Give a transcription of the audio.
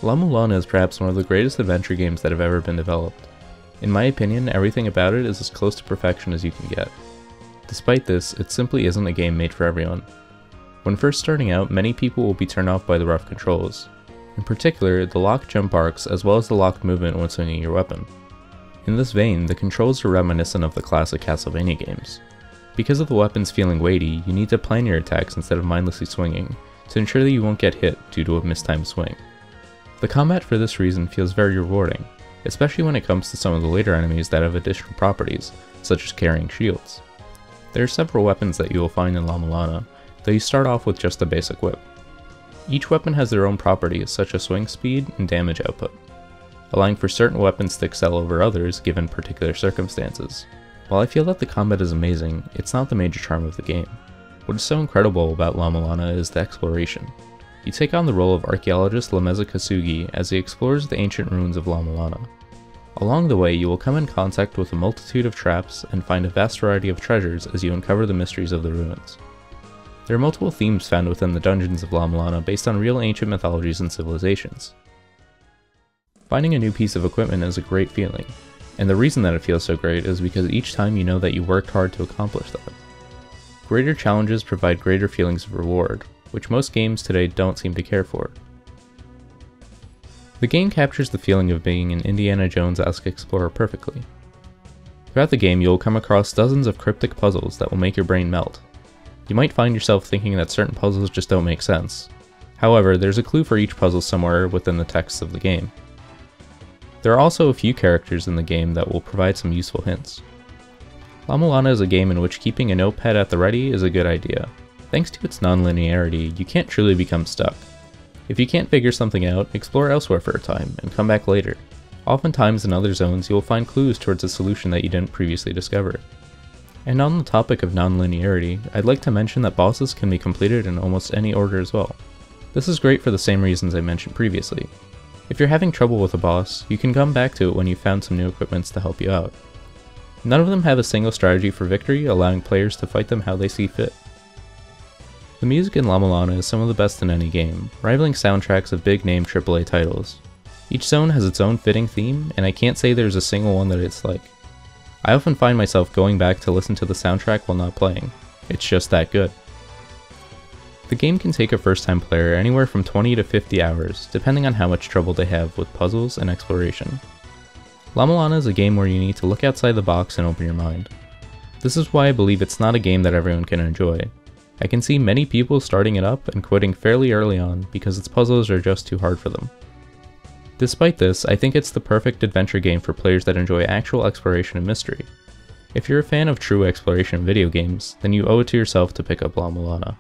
La-Mulana is perhaps one of the greatest adventure games that have ever been developed. In my opinion, everything about it is as close to perfection as you can get. Despite this, it simply isn't a game made for everyone. When first starting out, many people will be turned off by the rough controls. In particular, the locked jump arcs as well as the locked movement when swinging your weapon. In this vein, the controls are reminiscent of the classic Castlevania games. Because of the weapons feeling weighty, you need to plan your attacks instead of mindlessly swinging, to ensure that you won't get hit due to a mistimed swing. The combat for this reason feels very rewarding, especially when it comes to some of the later enemies that have additional properties, such as carrying shields. There are several weapons that you will find in La-Mulana, though you start off with just a basic whip. Each weapon has their own properties such as swing speed and damage output, allowing for certain weapons to excel over others given particular circumstances. While I feel that the combat is amazing, it's not the major charm of the game. What is so incredible about La-Mulana is the exploration. You take on the role of archaeologist Lameza Kasugi as he explores the ancient ruins of La-Mulana. Along the way, you will come in contact with a multitude of traps and find a vast variety of treasures as you uncover the mysteries of the ruins. There are multiple themes found within the dungeons of La-Mulana based on real ancient mythologies and civilizations. Finding a new piece of equipment is a great feeling, and the reason that it feels so great is because each time you know that you worked hard to accomplish that. Greater challenges provide greater feelings of reward, which most games today don't seem to care for. The game captures the feeling of being an Indiana Jones-esque explorer perfectly. Throughout the game, you will come across dozens of cryptic puzzles that will make your brain melt. You might find yourself thinking that certain puzzles just don't make sense. However, there's a clue for each puzzle somewhere within the text of the game. There are also a few characters in the game that will provide some useful hints. La-Mulana is a game in which keeping a notepad at the ready is a good idea. Thanks to its non-linearity, you can't truly become stuck. If you can't figure something out, explore elsewhere for a time, and come back later. Oftentimes in other zones you will find clues towards a solution that you didn't previously discover. And on the topic of non-linearity, I'd like to mention that bosses can be completed in almost any order as well. This is great for the same reasons I mentioned previously. If you're having trouble with a boss, you can come back to it when you've found some new equipments to help you out. None of them have a single strategy for victory, allowing players to fight them how they see fit. The music in La-Mulana is some of the best in any game, rivaling soundtracks of big-name AAA titles. Each zone has its own fitting theme, and I can't say there's a single one that it's like. I often find myself going back to listen to the soundtrack while not playing. It's just that good. The game can take a first-time player anywhere from 20 to 50 hours, depending on how much trouble they have with puzzles and exploration. La-Mulana is a game where you need to look outside the box and open your mind. This is why I believe it's not a game that everyone can enjoy. I can see many people starting it up and quitting fairly early on because its puzzles are just too hard for them. Despite this, I think it's the perfect adventure game for players that enjoy actual exploration and mystery. If you're a fan of true exploration video games, then you owe it to yourself to pick up La-Mulana.